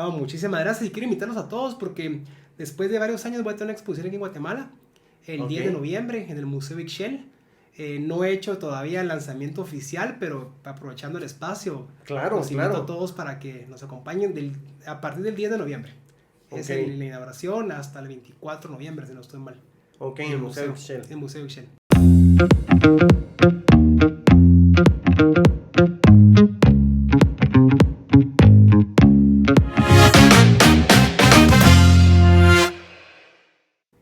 No, muchísimas gracias y quiero invitarlos a todos porque después de varios años voy a tener una exposición aquí en Guatemala el Ok, 10 de noviembre en el Museo Ixchel. No he hecho todavía el lanzamiento oficial, pero aprovechando el espacio, claro, los invito a claro. todos para que nos acompañen a partir del 10 de noviembre. Ok, Es la inauguración hasta el 24 de noviembre, si no estoy mal, ok, en el el Museo museo, Excel. en el Museo Ixchel.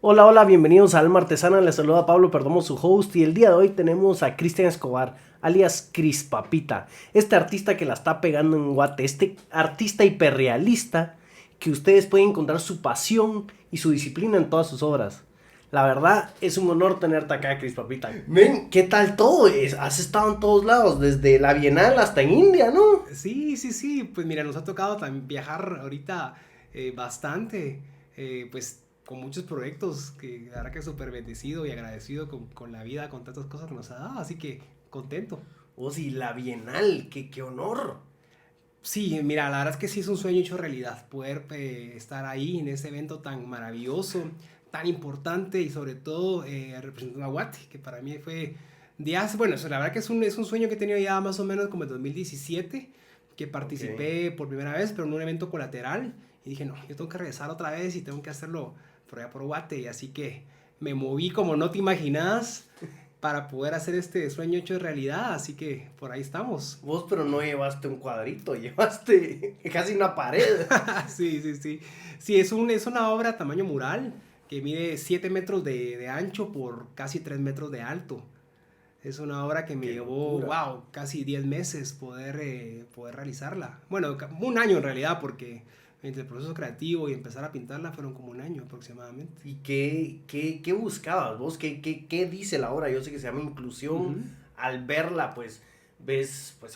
Hola, hola, bienvenidos a Alma Artesana, les saluda Pablo Perdomo, su host, y el día de hoy tenemos a Cristian Escobar, alias Cris Papita, este artista que la está pegando en Guate, este artista hiperrealista que ustedes pueden encontrar su pasión y su disciplina en todas sus obras. La verdad, es un honor tenerte acá, Cris Papita. Men, ¿qué tal todo? Has estado en todos lados, desde la Bienal hasta en India, ¿no? Sí, sí, sí, pues mira, nos ha tocado también viajar ahorita bastante, pues con muchos proyectos, que la verdad que súper bendecido y agradecido con la vida, con tantas cosas que nos ha dado, así que contento. Oh, sí, la Bienal, qué honor. Sí, mira, la verdad es que sí es un sueño hecho realidad, poder estar ahí en ese evento tan maravilloso, tan importante y sobre todo representando a Guate, que para mí fue bueno, la verdad que es un sueño que he tenido ya más o menos como en 2017, que Ok. participé por primera vez, pero en un evento colateral, y dije, no, yo tengo que regresar otra vez y tengo que hacerlo por allá por Guate, y así que me moví como no te imaginas para poder hacer este sueño hecho realidad, así que por ahí estamos. Vos, pero no llevaste un cuadrito, llevaste casi una pared. Sí, sí, sí. Sí, es una obra tamaño mural que mide 7 metros de ancho por casi 3 metros de alto. Es una obra que me Qué llevó, locura. wow, casi 10 meses poder realizarla. Bueno, un año en realidad, porque entre el proceso creativo y empezar a pintarla fueron como un año aproximadamente. ¿Y qué buscabas vos? ¿Qué dice la obra? Yo sé que se llama inclusión. Ujú. Al verla, pues,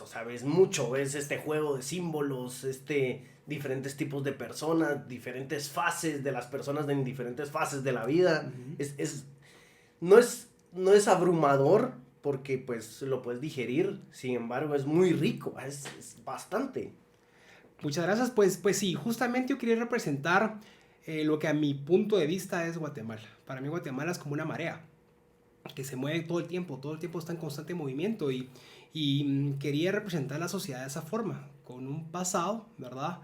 o sea, ves mucho, ves este juego de símbolos, diferentes tipos de personas, diferentes fases de las personas en diferentes fases de la vida. Ujú. Es, es, no es abrumador porque, pues, lo puedes digerir, sin embargo, es muy rico, es bastante. Muchas gracias. Pues sí, justamente yo quería representar lo que a mi punto de vista es Guatemala. Para mí Guatemala es como una marea que se mueve todo el tiempo está en constante movimiento y quería representar la sociedad de esa forma, con un pasado, ¿verdad?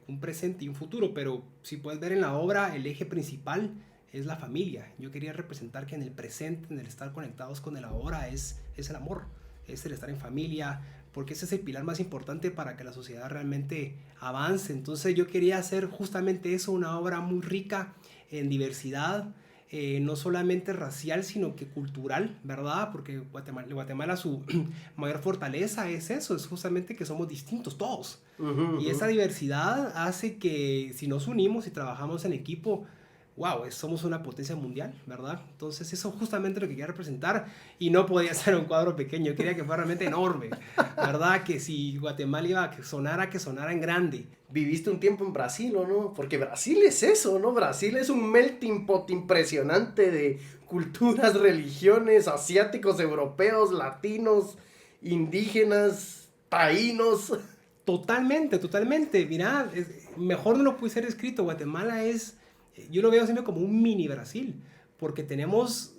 Un presente y un futuro, pero si puedes ver en la obra, el eje principal es la familia. Yo quería representar que en el presente, en el estar conectados con el ahora, es el amor, es el estar en familia, porque ese es el pilar más importante para que la sociedad realmente avance. Entonces yo quería hacer justamente eso, una obra muy rica en diversidad, no solamente racial, sino que cultural, ¿verdad? Porque Guatemala su mayor fortaleza es eso, es justamente que somos distintos todos. Ujú, Y ujú. esa diversidad hace que si nos unimos y trabajamos en equipo, wow, somos una potencia mundial, ¿verdad? Entonces eso es justamente lo que quería representar y no podía ser un cuadro pequeño, quería que fuera realmente enorme, ¿verdad? Que si Guatemala iba a que sonara en grande. Viviste un tiempo en Brasil, ¿o no? Porque Brasil es eso, ¿no? Brasil es un melting pot impresionante de culturas, religiones, asiáticos, europeos, latinos, indígenas, taínos. Totalmente, totalmente. Mira, mejor no lo pude ser escrito. Guatemala es, yo lo veo siempre como un mini Brasil, porque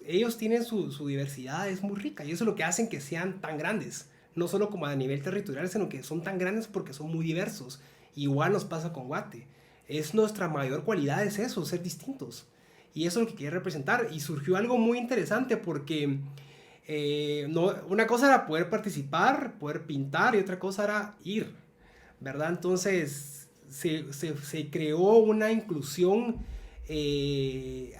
ellos tienen su diversidad, es muy rica, y eso es lo que hacen que sean tan grandes. No solo como a nivel territorial, sino que son tan grandes porque son muy diversos. Igual nos pasa con Guate. Es nuestra mayor cualidad, es eso, ser distintos. Y eso es lo que quería representar. Y surgió algo muy interesante porque no, una cosa era poder participar, poder pintar, y otra cosa era ir. ¿Verdad? Entonces se creó una inclusión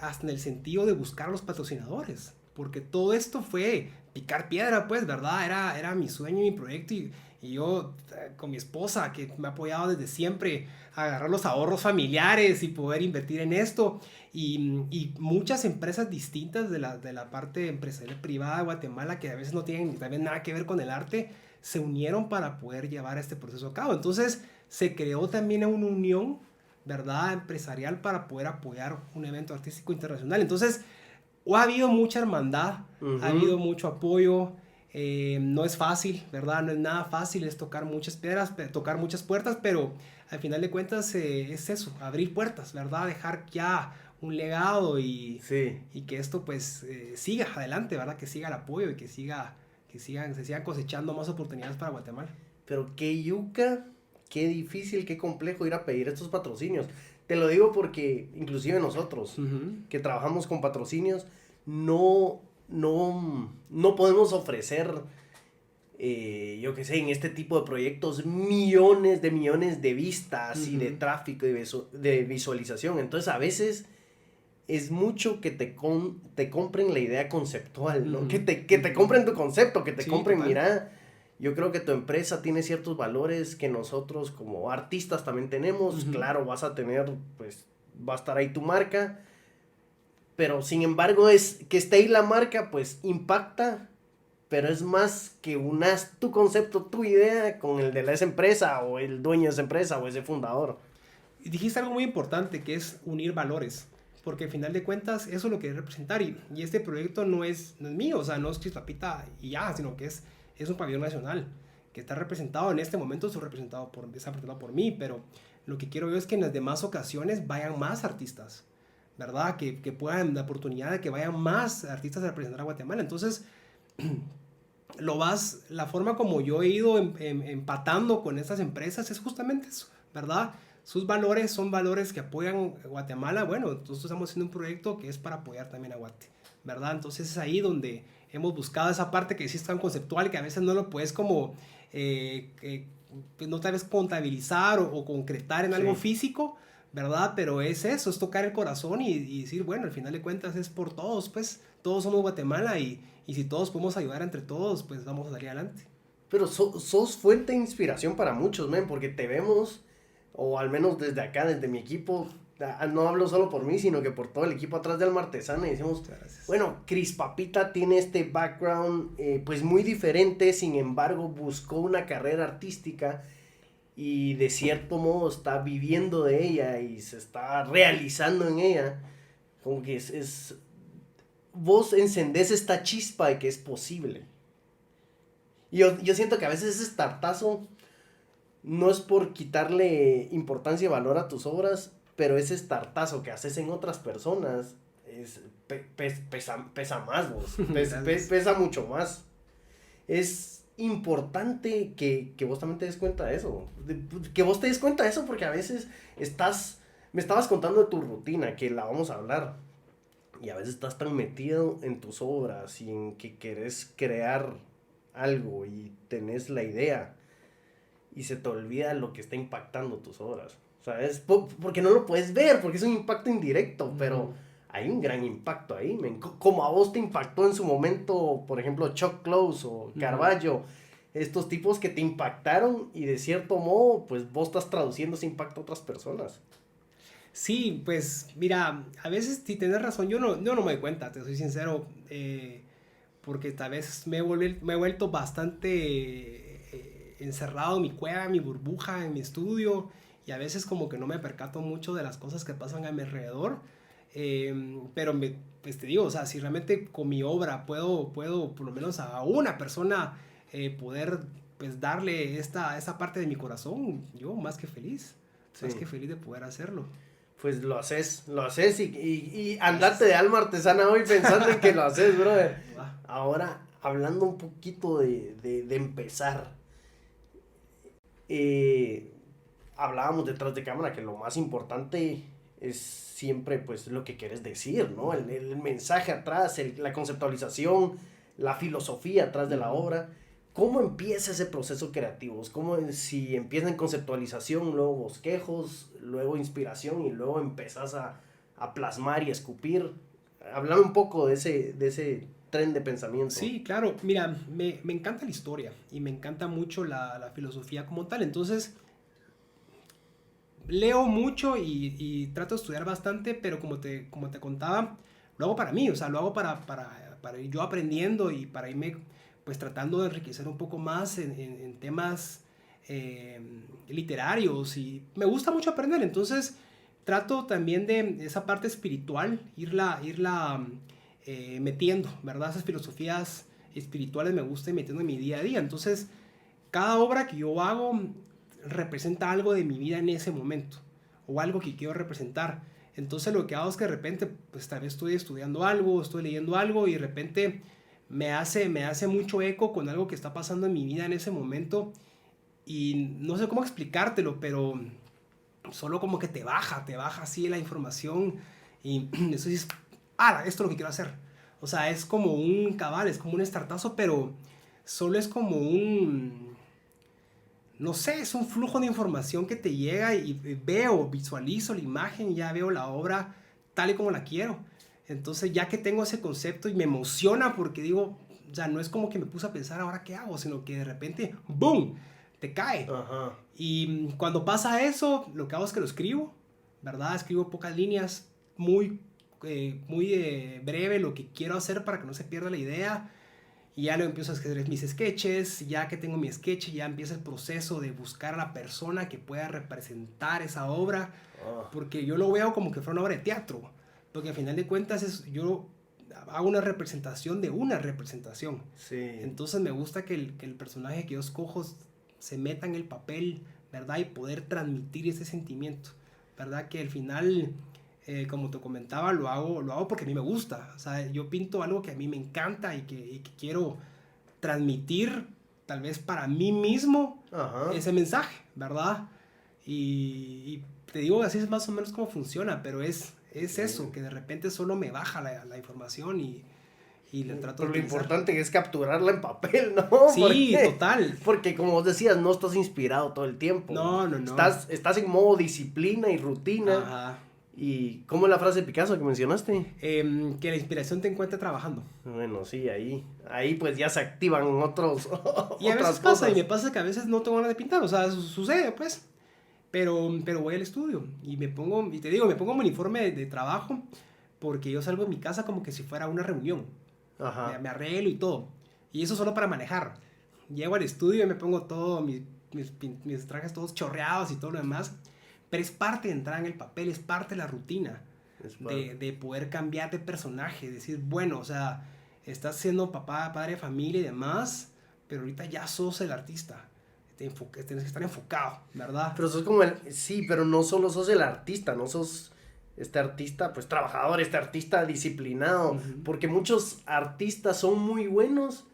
hasta en el sentido de buscar a los patrocinadores, porque todo esto fue picar piedra, pues, ¿verdad? Era mi sueño, mi proyecto y yo con mi esposa, que me ha apoyado desde siempre, agarrar los ahorros familiares y poder invertir en esto. Y muchas empresas distintas de la parte empresarial privada de Guatemala, que a veces no tienen también nada que ver con el arte, se unieron para poder llevar este proceso a cabo. Entonces se creó también una unión, ¿verdad?, empresarial para poder apoyar un evento artístico internacional. Entonces ha habido mucha hermandad, ha habido Ujú. mucho apoyo. No es fácil, ¿verdad? No es nada fácil, es tocar muchas piedras, tocar muchas puertas, pero al final de cuentas es eso, abrir puertas, ¿verdad? Dejar ya un legado Sí. y que esto pues siga adelante, ¿verdad? Que siga el apoyo y que se sigan cosechando más oportunidades para Guatemala. Pero qué yuca, qué difícil, qué complejo ir a pedir estos patrocinios. Te lo digo porque inclusive nosotros, que trabajamos con patrocinios, no podemos ofrecer, yo qué sé, en este tipo de proyectos millones de vistas y de tráfico y de visualización. Entonces a veces es mucho que te compren la idea conceptual, ¿no? Que te compren tu concepto, que te Sí, compren, total. mira, yo creo que tu empresa tiene ciertos valores que nosotros como artistas también tenemos. Claro, vas a tener, pues, va a estar ahí tu marca, pero sin embargo es que esté ahí la marca, pues impacta, pero es más que unas tu concepto, tu idea con el de esa empresa o el dueño de esa empresa o ese fundador. Y dijiste algo muy importante que es unir valores. Porque al final de cuentas eso es lo que es representar. Y este proyecto no es mío, o sea, no es Chispapita y ya, sino que es un pabellón nacional que está representado en este momento, está representado por mí, pero lo que quiero yo es que en las demás ocasiones vayan más artistas, ¿verdad? Que puedan, la oportunidad de que vayan más artistas a representar a Guatemala. Entonces, la forma como yo he ido empatando con estas empresas es justamente eso, ¿verdad? Sus valores son valores que apoyan a Guatemala. Bueno, entonces estamos haciendo un proyecto que es para apoyar también a Guate, ¿verdad? Entonces es ahí donde hemos buscado esa parte que sí es tan conceptual que a veces no lo puedes como, pues no tal vez contabilizar o concretar en algo Sí. físico, ¿verdad? Pero es eso, es tocar el corazón y decir, bueno, al final de cuentas es por todos, pues todos somos Guatemala y si todos podemos ayudar entre todos, pues vamos a salir adelante. Pero sos fuente de inspiración para muchos, men, porque te vemos, o al menos desde acá, desde mi equipo, no hablo solo por mí, sino que por todo el equipo atrás del Martesana, y decimos, Muchas gracias. bueno, Cris Papita tiene este background, pues muy diferente, sin embargo, buscó una carrera artística y de cierto modo está viviendo de ella y se está realizando en ella. Como que vos encendés esta chispa de que es posible. Y yo siento que a veces ese startazo no es por quitarle importancia y valor a tus obras, pero ese startazo que haces en otras personas pesa más, vos. Pesa mucho más. Es importante que vos también te des cuenta de eso. Que vos te des cuenta de eso porque a veces me estabas contando de tu rutina, que la vamos a hablar. Y a veces estás tan metido en tus obras y en que querés crear algo y tenés la idea y se te olvida lo que está impactando tus obras. O sea, es porque no lo puedes ver, porque es un impacto indirecto, pero hay un gran impacto ahí. Como a vos te impactó en su momento, por ejemplo, Chuck Close o Carballo, estos tipos que te impactaron y de cierto modo, pues vos estás traduciendo ese impacto a otras personas. Sí, pues mira, a veces si tienes razón, yo no me doy cuenta, te soy sincero, porque tal vez me he vuelto bastante encerrado en mi cueva, en mi burbuja, en mi estudio, y a veces como que no me percato mucho de las cosas que pasan a mi alrededor. Pero pues te digo, o sea, si realmente con mi obra puedo por lo menos a una persona poder pues darle esta parte de mi corazón, yo Sí. más que feliz de poder hacerlo. Pues lo haces y andate de alma artesana hoy pensando en que lo haces, brother. Va. Ahora, hablando un poquito de empezar, hablábamos detrás de cámara que lo más importante es siempre pues lo que quieres decir, ¿no? El mensaje atrás, la conceptualización, la filosofía atrás de la obra. ¿Cómo empieza ese proceso creativo? ¿Cómo si empieza en conceptualización, luego bosquejos, luego inspiración y luego empezás a plasmar y escupir? Háblame un poco de ese tren de pensamiento. Sí, claro. Mira, me encanta la historia y me encanta mucho la filosofía como tal. Entonces, leo mucho y trato de estudiar bastante, pero como te contaba, lo hago para mí, o sea, lo hago para ir yo aprendiendo y para irme pues tratando de enriquecer un poco más en temas eh, literarios y me gusta mucho aprender, entonces trato también de esa parte espiritual, irla metiendo, ¿verdad? Esas filosofías espirituales me gusta ir metiendo en mi día a día, entonces cada obra que yo hago representa algo de mi vida en ese momento, o algo que quiero representar. Entonces lo que hago es que de repente, pues tal vez estoy estudiando algo, estoy leyendo algo y de repente me hace mucho eco con algo que está pasando en mi vida en ese momento y no sé cómo explicártelo, pero solo como que te baja así la información y eso dices, esto es lo que quiero hacer. O sea, es como un cabal, es como un estartazo, pero solo es como un, no sé, es un flujo de información que te llega y veo, visualizo la imagen, ya veo la obra tal y como la quiero. Entonces ya que tengo ese concepto y me emociona porque digo, o sea, no es como que me puse a pensar ahora qué hago, sino que de repente, ¡boom!, te cae. Ajá. Y cuando pasa eso, lo que hago es que lo escribo, ¿verdad? Escribo pocas líneas, muy, breve lo que quiero hacer para que no se pierda la idea. Y ya lo empiezo a escribir mis sketches, ya que tengo mi sketch, ya empieza el proceso de buscar a la persona que pueda representar esa obra, porque yo lo veo como que fuera una obra de teatro, porque al final de cuentas yo hago una representación de una representación. Sí. Entonces me gusta que el personaje que yo escojo se meta en el papel, ¿verdad? Y poder transmitir ese sentimiento, ¿verdad? Que al final, como te comentaba, lo hago porque a mí me gusta. O sea, yo pinto algo que a mí me encanta y que quiero transmitir, tal vez para mí mismo, Ajá. ese mensaje, ¿verdad? Y te digo, así es más o menos cómo funciona, pero es eso, que de repente solo me baja la información y le trato Pero de lo utilizar. importante es capturarla en papel, ¿no? Sí, total. Porque como vos decías, no estás inspirado todo el tiempo. No. Estás en modo disciplina y rutina. Ajá. ¿Y cómo es la frase de Picasso que mencionaste? Que la inspiración te encuentre trabajando. Bueno, sí, ahí pues ya se activan Y a otras veces pasa, cosas. y me pasa que a veces no tengo ganas de pintar, o sea, sucede pues. Pero voy al estudio y me pongo mi uniforme de trabajo porque yo salgo de mi casa como que si fuera una reunión. Ajá. Me arreglo y todo. Y eso solo para manejar. Llego al estudio y me pongo todo, mis trajes todos chorreados y todo lo demás. Pero es parte de entrar en el papel, es parte de la rutina. De poder cambiar de personaje. Decir, bueno, o sea, estás siendo papá, padre de familia y demás, pero ahorita ya sos el artista. Tienes que estar enfocado, ¿verdad? Pero sos como sí, pero no solo sos el artista, no sos este artista pues trabajador, este artista disciplinado, Uh-huh. porque muchos artistas son muy buenos,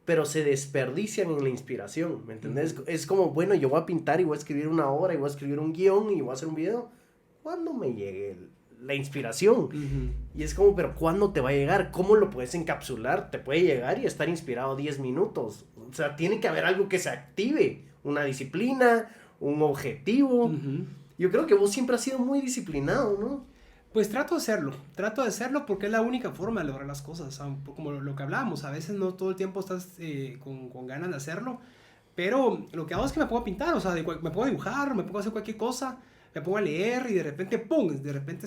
pero se desperdician en la inspiración, ¿me entendés? Uh-huh. Es como, bueno, yo voy a pintar y voy a escribir una obra y voy a escribir un guión y voy a hacer un video, ¿cuándo me llegue la inspiración? Uh-huh. Y es como, pero ¿cuándo te va a llegar? ¿Cómo lo puedes encapsular? Te puede llegar y estar inspirado 10 minutos. O sea, tiene que haber algo que se active. Una disciplina, un objetivo. Uh-huh. Yo creo que vos siempre has sido muy disciplinado, ¿no? Pues trato de hacerlo porque es la única forma de lograr las cosas, como lo que hablábamos, a veces no todo el tiempo estás con ganas de hacerlo, pero lo que hago es que me pongo a pintar, o sea, me pongo a dibujar, me pongo a hacer cualquier cosa, me pongo a leer y de repente, ¡pum!, de repente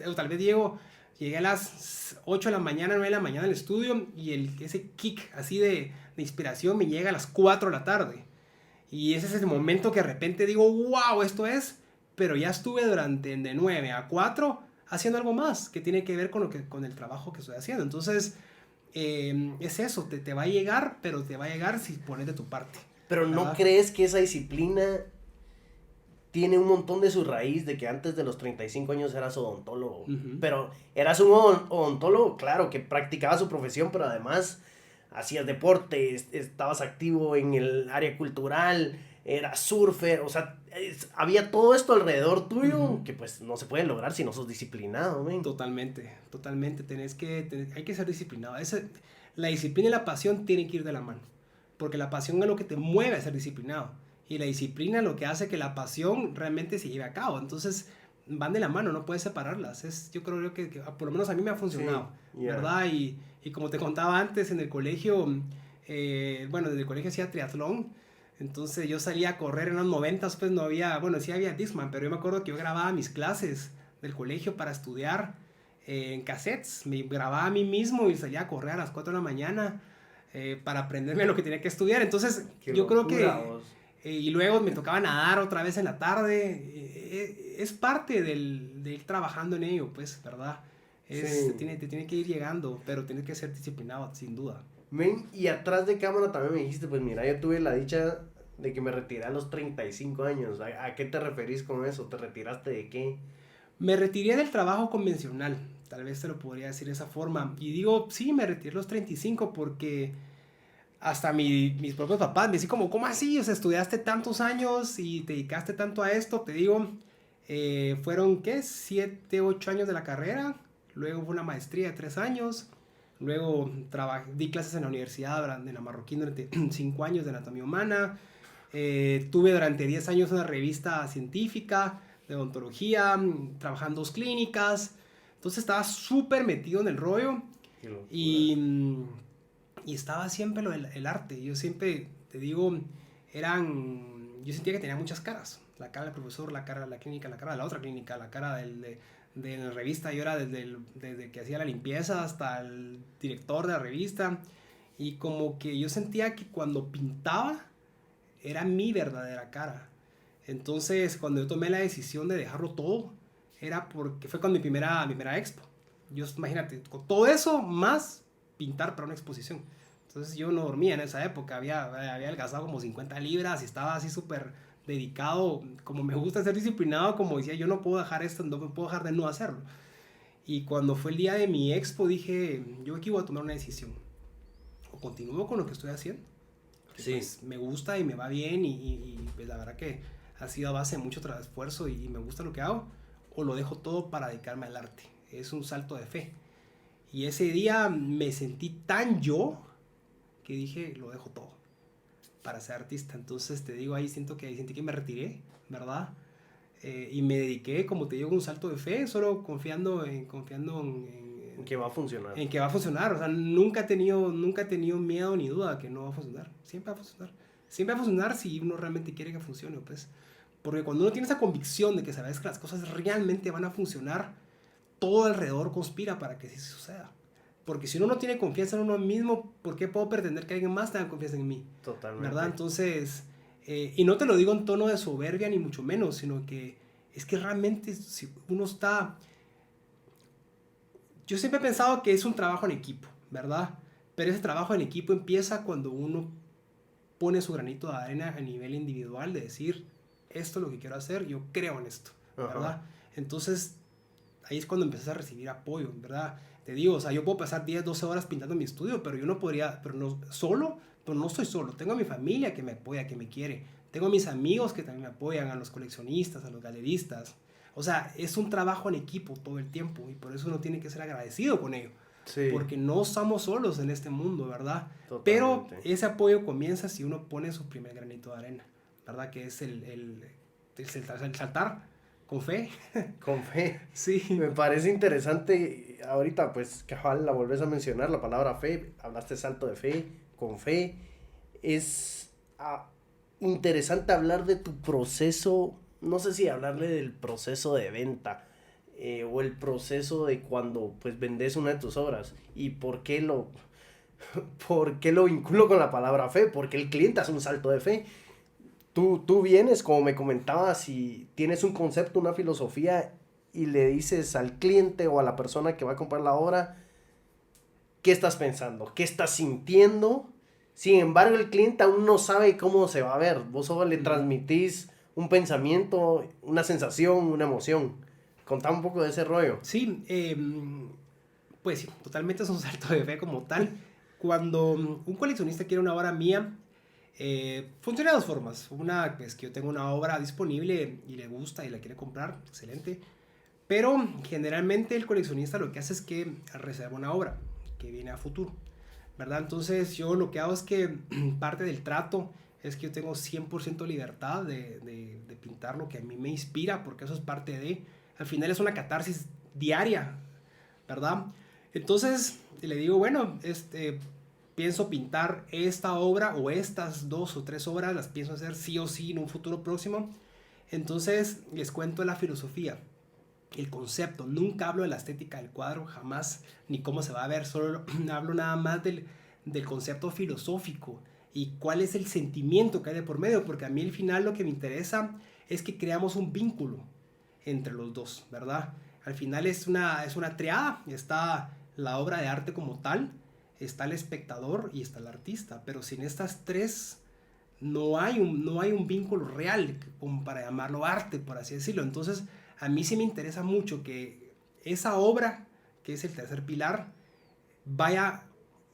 o tal vez llegué a las 8 de la mañana, 9 de la mañana al estudio y ese kick así de inspiración me llega a las 4 de la tarde. Y ese es el momento que de repente digo, wow, esto es, pero ya estuve durante de 9 a 4 haciendo algo más que tiene que ver con el trabajo que estoy haciendo. Entonces, es eso, te va a llegar, pero te va a llegar si pones de tu parte. Pero ¿no ¿verdad? crees que esa disciplina tiene un montón de su raíz de que antes de los 35 años eras odontólogo? Uh-huh. Pero eras un odontólogo, claro, que practicaba su profesión, pero además hacías deporte, estabas activo en el área cultural, eras surfer, o sea, había todo esto alrededor tuyo Uh-huh. que pues no se puede lograr si no sos disciplinado, ¿ven? Totalmente. Hay que ser disciplinado. La disciplina y la pasión tienen que ir de la mano. Porque la pasión es lo que te mueve a ser disciplinado. Y la disciplina es lo que hace que la pasión realmente se lleve a cabo. Entonces, van de la mano, no puedes separarlas. Yo creo que por lo menos a mí me ha funcionado, Sí, yeah. ¿verdad? Y como te contaba antes, en el colegio, desde el colegio hacía triatlón. Entonces yo salía a correr en los 90, pues no había, bueno, sí había Discman, pero yo me acuerdo que yo grababa mis clases del colegio para estudiar en cassettes. Me grababa a mí mismo y salía a correr a las 4 de la mañana para aprenderme lo que tenía que estudiar. Entonces Qué yo creo locura, que... vos. Y luego me tocaba nadar otra vez en la tarde. Es parte de ir trabajando en ello, pues, ¿verdad? Sí. Te tiene que ir llegando, pero tienes que ser disciplinado, sin duda. Men, y atrás de cámara también me dijiste, pues mira, yo tuve la dicha De que me retiré a los 35 años. ¿A qué te referís con eso? ¿Te retiraste de qué? Me retiré del trabajo convencional, tal vez te lo podría decir de esa forma. Y digo, sí, me retiré a los 35 porque hasta mis propios papás me decían como, ¿cómo así? O sea, estudiaste tantos años y te dedicaste tanto a esto. Te digo, fueron, ¿qué? 7, 8 años de la carrera. Luego fue una maestría de 3 años. Luego di clases en la universidad de la Marroquín durante 5 años de anatomía humana. Tuve durante 10 años una revista científica de odontología, trabajé en 2 clínicas. Entonces estaba súper metido en el rollo. Qué locura. Y estaba siempre el arte. Yo siempre, te digo, yo sentía que tenía muchas caras. La cara del profesor, la cara de la clínica, la cara de la otra clínica, la cara de la revista. Yo era desde que hacía la limpieza hasta el director de la revista. Y como que yo sentía que cuando pintaba era mi verdadera cara. Entonces, cuando yo tomé la decisión de dejarlo todo, era porque fue con mi primera expo. Yo, imagínate, con todo eso, más pintar para una exposición. Entonces, yo no dormía en esa época. Había adelgazado como 50 libras y estaba así súper dedicado. Como me gusta ser disciplinado, como decía, yo no puedo dejar esto, no me puedo dejar de no hacerlo. Y cuando fue el día de mi expo, dije, yo aquí voy a tomar una decisión. O continúo con lo que estoy haciendo. Sí. Pues me gusta y me va bien y pues la verdad que ha sido a base de mucho esfuerzo y me gusta lo que hago, o lo dejo todo para dedicarme al arte. Es un salto de fe. Y ese día me sentí tan yo que dije, lo dejo todo para ser artista. Entonces te digo, ahí sentí que me retiré, ¿verdad? Y me dediqué, como te digo, un salto de fe, solo confiando en que va a funcionar. En que va a funcionar. O sea, nunca he tenido miedo ni duda que no va a funcionar. Siempre va a funcionar. Siempre va a funcionar si uno realmente quiere que funcione, pues. Porque cuando uno tiene esa convicción de que sabes que las cosas realmente van a funcionar, todo alrededor conspira para que sí suceda. Porque si uno no tiene confianza en uno mismo, ¿por qué puedo pretender que alguien más tenga confianza en mí? Totalmente. ¿Verdad? Entonces, y no te lo digo en tono de soberbia ni mucho menos, sino que es que realmente si uno está... Yo siempre he pensado que es un trabajo en equipo, ¿verdad? Pero ese trabajo en equipo empieza cuando uno pone su granito de arena a nivel individual de decir, esto es lo que quiero hacer, yo creo en esto, ¿verdad? Entonces, ahí es cuando empiezas a recibir apoyo, ¿verdad? Te digo, o sea, yo puedo pasar 10, 12 horas pintando en mi estudio, pero yo no podría, pero no estoy solo. Tengo a mi familia que me apoya, que me quiere. Tengo a mis amigos que también me apoyan, a los coleccionistas, a los galeristas. O sea, es un trabajo en equipo todo el tiempo y por eso uno tiene que ser agradecido con ello. Sí. Porque no estamos solos en este mundo, ¿verdad? Totalmente. Pero ese apoyo comienza si uno pone su primer granito de arena, ¿verdad? Que es el saltar con fe. Con fe. Sí. Me parece interesante. Ahorita, pues, que la volvés a mencionar, la palabra fe. Hablaste salto de fe, con fe. Es interesante hablar de tu proceso. No sé si hablarle del proceso de venta o el proceso de cuando pues vendes una de tus obras. ¿Y por qué lo vinculo con la palabra fe? Porque el cliente hace un salto de fe. Tú vienes, como me comentabas, y tienes un concepto, una filosofía, y le dices al cliente o a la persona que va a comprar la obra, ¿qué estás pensando? ¿Qué estás sintiendo? Sin embargo, el cliente aún no sabe cómo se va a ver. Vos solo le transmitís un pensamiento, una sensación, una emoción. Contá un poco de ese rollo. Sí, pues sí, totalmente es un salto de fe como tal. Cuando un coleccionista quiere una obra mía, funciona de dos formas. Una, pues que yo tengo una obra disponible y le gusta y la quiere comprar, excelente. Pero generalmente el coleccionista lo que hace es que reserva una obra que viene a futuro, ¿verdad? Entonces yo lo que hago es que parte del trato es que yo tengo 100% libertad de pintar lo que a mí me inspira, porque eso es parte de... Al final es una catarsis diaria, ¿verdad? Entonces le digo, bueno, pienso pintar esta obra o estas 2 o 3 obras, las pienso hacer sí o sí en un futuro próximo. Entonces les cuento la filosofía, el concepto. Nunca hablo de la estética del cuadro, jamás, ni cómo se va a ver, solo hablo nada más del concepto filosófico y cuál es el sentimiento que hay de por medio, porque a mí al final lo que me interesa es que creamos un vínculo entre los dos, ¿verdad? Al final es una triada, está la obra de arte como tal, está el espectador y está el artista, pero sin estas tres no hay un vínculo real como para llamarlo arte, por así decirlo. Entonces, a mí sí me interesa mucho que esa obra, que es el tercer pilar, vaya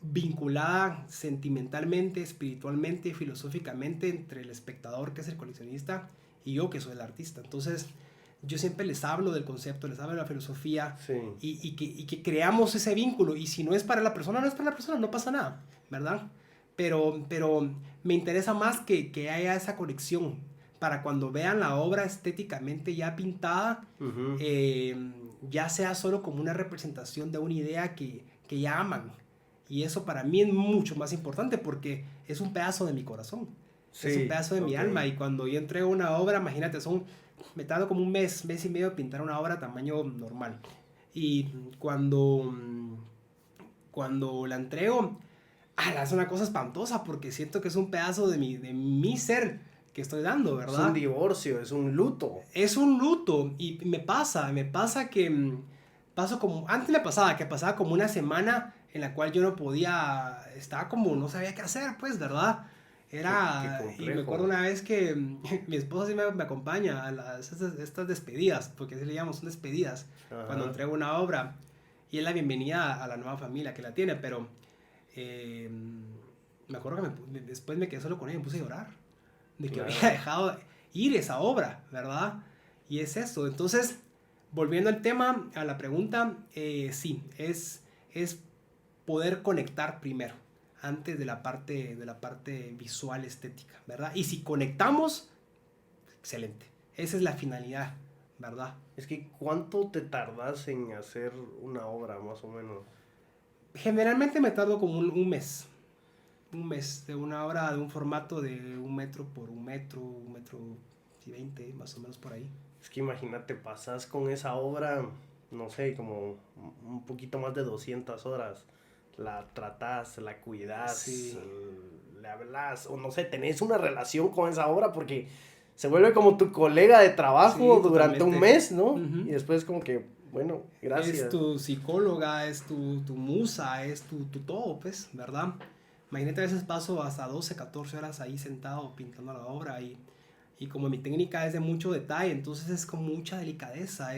vinculada sentimentalmente, espiritualmente, filosóficamente entre el espectador, que es el coleccionista, y yo, que soy el artista. Entonces, yo siempre les hablo del concepto, les hablo de la filosofía, Sí. y que creamos ese vínculo. Y si no es para la persona, no es para la persona, no pasa nada, ¿verdad? Pero me interesa más que haya esa conexión para cuando vean la obra estéticamente ya pintada, Ujú. ya sea solo como una representación de una idea que ya aman. Y eso para mí es mucho más importante porque es un pedazo de mi corazón, es un Sí, pedazo de mi ok. alma. Y cuando yo entrego una obra, imagínate, me tardo como un mes, mes y medio pintar una obra tamaño normal. Y cuando la entrego, es una cosa espantosa porque siento que es un pedazo de mi ser que estoy dando, Es un ¿verdad? divorcio, es un luto. Es un luto y me pasa que paso como, antes me pasaba, que pasaba como una semana en la cual yo no podía, estaba como, no sabía qué hacer, pues, ¿verdad? Qué Y me acuerdo complejo. una vez que mi esposa sí me acompaña a estas despedidas, porque así le llamamos, son despedidas, cuando Ajá. entrego una obra y es la bienvenida a la nueva familia que la tiene, pero eh, me acuerdo que después me quedé solo con ella y me puse a llorar de que había Claro. dejado ir esa obra, ¿verdad? Y es eso. Entonces, volviendo al tema, a la pregunta, sí, es poder conectar primero, antes de la parte visual estética, ¿verdad? Y si conectamos, excelente. Esa es la finalidad, ¿verdad? Es que ¿cuánto te tardas en hacer una obra, más o menos? Generalmente me tardo como un mes de una obra de un formato de 1 metro por 1 metro, 1 metro y 20, más o menos por ahí. Es que imagínate, pasas con esa obra, no sé, como un poquito más de 200 horas. La tratas, la cuidas, Sí, le hablas, o no sé, tenés una relación con esa obra porque se vuelve como tu colega de trabajo sí, durante un totalmente. mes, ¿no? Y Ujú. después como que, bueno, Es gracias. tu psicóloga, es tu musa, es tu todo, pues, ¿verdad? Imagínate, a veces paso hasta 12, 14 horas ahí sentado pintando la obra y como mi técnica es de mucho detalle, entonces es con mucha delicadeza,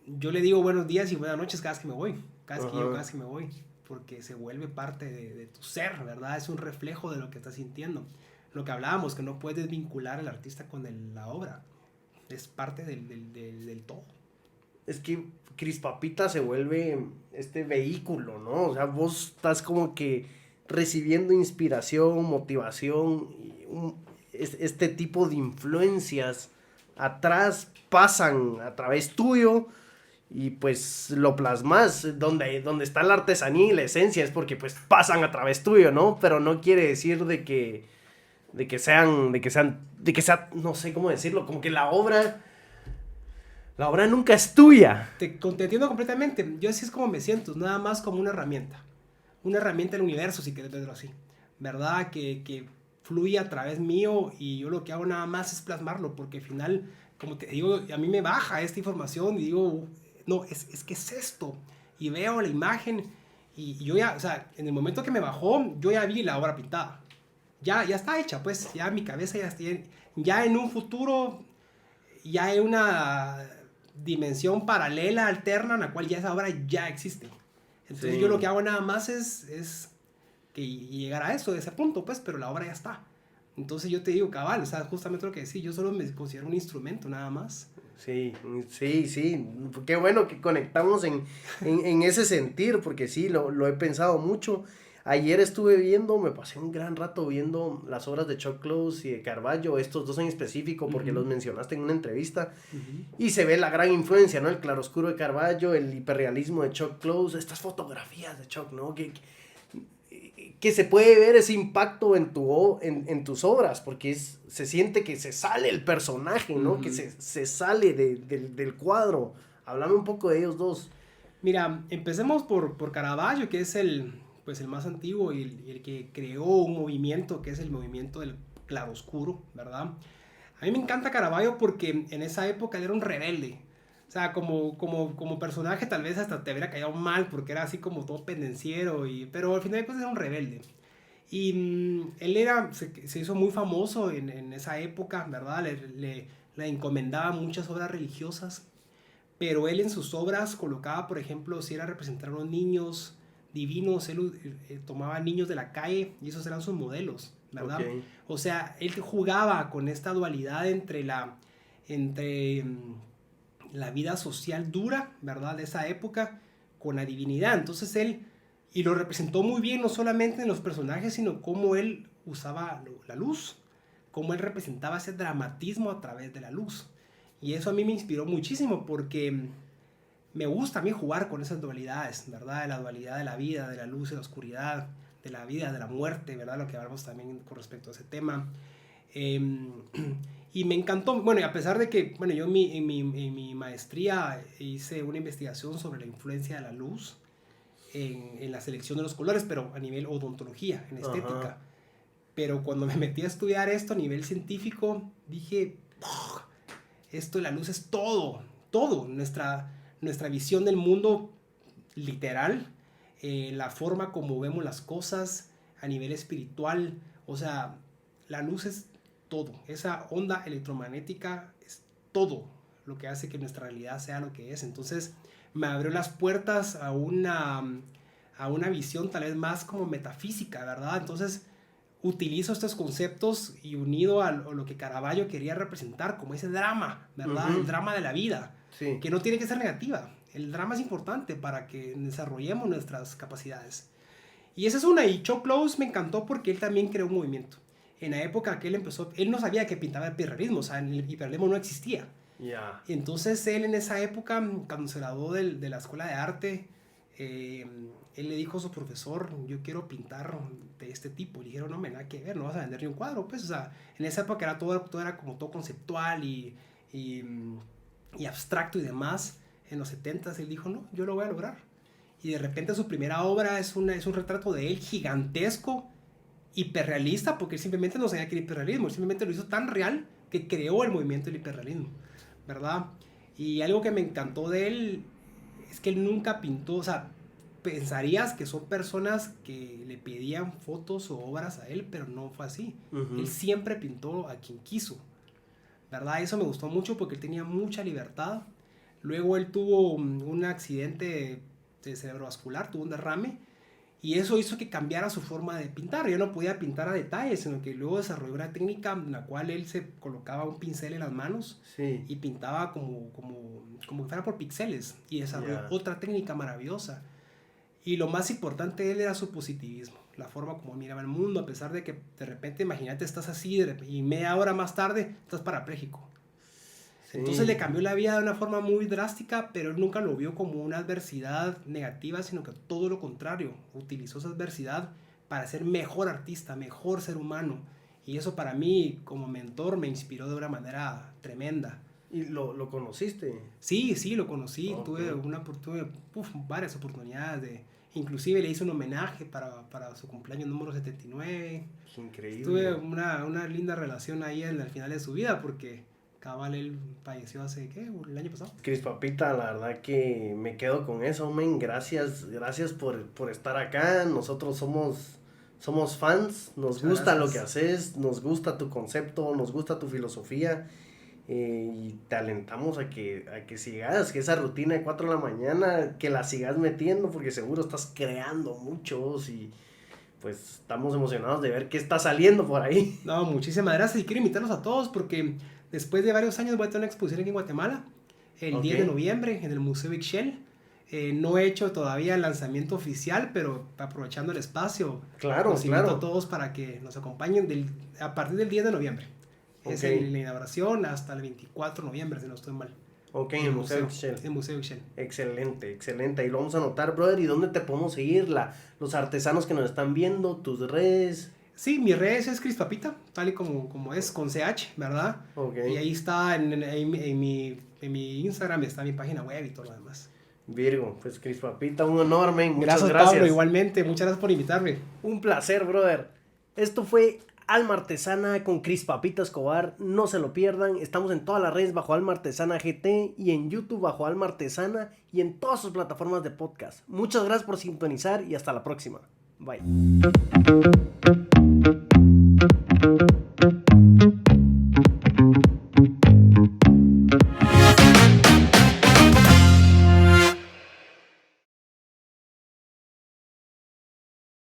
yo le digo buenos días y buenas noches cada vez que me voy, Ajá. cada vez que me voy, porque se vuelve parte de tu ser, ¿verdad? Es un reflejo de lo que estás sintiendo. Lo que hablábamos, que no puedes vincular al artista con la obra, es parte del todo. Es que Cris Papita se vuelve este vehículo, ¿no? O sea, vos estás como que recibiendo inspiración, motivación, y este tipo de influencias atrás pasan a través tuyo y pues lo plasmas donde está la artesanía y la esencia es porque pues pasan a través tuyo, ¿no? Pero no quiere decir de que sea, no sé cómo decirlo, como que la obra nunca es tuya. Te entiendo completamente. Yo así es como me siento, nada más como una herramienta del universo, si quieres verlo así, ¿verdad? Que fluye a través mío y yo lo que hago nada más es plasmarlo, porque al final, como te digo, a mí me baja esta información y digo, no, es que es esto. Y veo la imagen y yo ya, o sea, en el momento que me bajó, yo ya vi la obra pintada. Ya está hecha, pues, ya mi cabeza ya está, ya en un futuro ya hay una dimensión paralela, alterna, en la cual ya esa obra ya existe. Entonces yo lo Sí. que hago nada más es que llegar a eso, a ese punto, pues, pero la obra ya está. Entonces yo te digo, cabal, o sea, justamente lo que decís, yo solo me considero un instrumento, nada más. Sí, sí, sí. Qué bueno que conectamos en ese sentir, porque sí, lo he pensado mucho. Ayer estuve viendo, me pasé un gran rato viendo las obras de Chuck Close y de Caravaggio, estos dos en específico, Uh porque -huh, los mencionaste en una entrevista, uh -huh. y se ve la gran influencia, ¿no? El claroscuro de Caravaggio, el hiperrealismo de Chuck Close, estas fotografías de Chuck, ¿no? Que se puede ver ese impacto en tus obras, porque se siente que se sale el personaje, Uh ¿no? Que -huh. se sale del cuadro. Háblame un poco de ellos dos. Mira, empecemos por Caravaggio, que es pues el más antiguo y el que creó un movimiento, que es el movimiento del claroscuro, ¿verdad? A mí me encanta Caravaggio porque en esa época él era un rebelde. O sea, como personaje tal vez hasta te hubiera caído mal porque era así como todo pendenciero, pero al final pues era un rebelde. Y él se hizo muy famoso en esa época, ¿verdad? Le encomendaba muchas obras religiosas, pero él en sus obras colocaba, por ejemplo, si era representar a los niños divinos, él tomaba niños de la calle y esos eran sus modelos, ¿verdad? Okay. O sea, él jugaba con esta dualidad entre la vida social dura, ¿verdad? De esa época, con la divinidad. Entonces él, y lo representó muy bien, no solamente en los personajes, sino cómo él usaba la luz, cómo él representaba ese dramatismo a través de la luz. Y eso a mí me inspiró muchísimo porque me gusta a mí jugar con esas dualidades, ¿verdad? La dualidad de la vida, de la luz y la oscuridad, de la vida, de la muerte, ¿verdad? Lo que hablamos también con respecto a ese tema. Y me encantó, bueno, y a pesar de que, bueno, yo en mi maestría hice una investigación sobre la influencia de la luz en la selección de los colores, pero a nivel odontología, en estética. Ajá. Pero cuando me metí a estudiar esto a nivel científico, dije, "Ugh, esto de la luz es todo, todo, nuestra visión del mundo literal, la forma como vemos las cosas a nivel espiritual, o sea, la luz es todo, esa onda electromagnética es todo lo que hace que nuestra realidad sea lo que es. Entonces me abrió las puertas a una visión tal vez más como metafísica, ¿verdad? Entonces utilizo estos conceptos y unido a lo que Caravaggio quería representar como ese drama, ¿verdad? El drama de la vida, Sí. que no tiene que ser negativa. El drama es importante para que desarrollemos nuestras capacidades. Y esa es una, y Chuck Close me encantó porque él también creó un movimiento. En la época que él empezó, él no sabía que pintaba el hiperrealismo, o sea, el hiperrealismo no existía. Ya. Entonces él en esa época, cuando se graduó de la escuela de arte, él le dijo a su profesor, yo quiero pintar de este tipo. Le dijeron, no, nada que ver, no vas a vender ni un cuadro. Pues, o sea, en esa época era todo era como todo conceptual y abstracto y demás. En los 70s él dijo, no, yo lo voy a lograr. Y de repente su primera obra es un retrato de él gigantesco, hiperrealista, porque él simplemente no sabía que era hiperrealismo, él simplemente lo hizo tan real que creó el movimiento del hiperrealismo, ¿verdad? Y algo que me encantó de él es que él nunca pintó, o sea, pensarías que son personas que le pedían fotos o obras a él, pero no fue así. Él siempre pintó a quien quiso, ¿verdad? Eso me gustó mucho porque él tenía mucha libertad. Luego él tuvo un accidente de cerebrovascular, tuvo un derrame, y eso hizo que cambiara su forma de pintar. Ya no podía pintar a detalle, sino que luego desarrolló una técnica en la cual él se colocaba un pincel en las manos, Sí. y pintaba como que fuera por píxeles, y desarrolló otra técnica maravillosa. Y lo más importante de él era su positivismo, la forma como miraba el mundo, a pesar de que de repente, imagínate, estás así y media hora más tarde estás parapléjico. Sí. Entonces le cambió la vida de una forma muy drástica, pero él nunca lo vio como una adversidad negativa, sino que todo lo contrario, utilizó esa adversidad para ser mejor artista, mejor ser humano. Y eso para mí, como mentor, me inspiró de una manera tremenda. ¿Y lo conociste? Sí, lo conocí, Okay. tuve varias oportunidades inclusive le hice un homenaje para su cumpleaños número 79. Qué increíble. Tuve una linda relación ahí al final de su vida porque cabal él falleció hace, el año pasado. Cris Papita, la verdad que me quedo con eso, men. Gracias por estar acá. Nosotros somos fans, nos gusta lo que haces, nos gusta tu concepto, nos gusta tu filosofía. Y te alentamos a que sigas, que esa rutina de 4 de la mañana, que la sigas metiendo, porque seguro estás creando muchos y pues estamos emocionados de ver qué está saliendo por ahí. No, muchísimas gracias y quiero invitarlos a todos porque después de varios años voy a tener una exposición aquí en Guatemala, el 10 de noviembre en el Museo Ixchel. No he hecho todavía el lanzamiento oficial, pero aprovechando el espacio, los invito a todos para que nos acompañen a partir del 10 de noviembre. Es la inauguración hasta el 24 de noviembre, si no estoy mal. Ok, en el Museo Ixchel. El Museo Ixchel. Excelente. Ahí lo vamos a anotar, brother. ¿Y dónde te podemos seguir? Los artesanos que nos están viendo, tus redes. Sí, mi redes es Cris Papita, tal y como es, con CH, ¿verdad? Okay. Y ahí está, en mi Instagram está mi página web y todo lo demás. Virgo, pues Cris Papita, un honor, men. Muchas gracias. Pablo, igualmente. Muchas gracias por invitarme. Un placer, brother. Esto fue Alma Artesana con Cris Papita Escobar. No se lo pierdan. Estamos en todas las redes bajo Alma Artesana GT y en YouTube bajo Alma Artesana y en todas sus plataformas de podcast. Muchas gracias por sintonizar y hasta la próxima. Bye.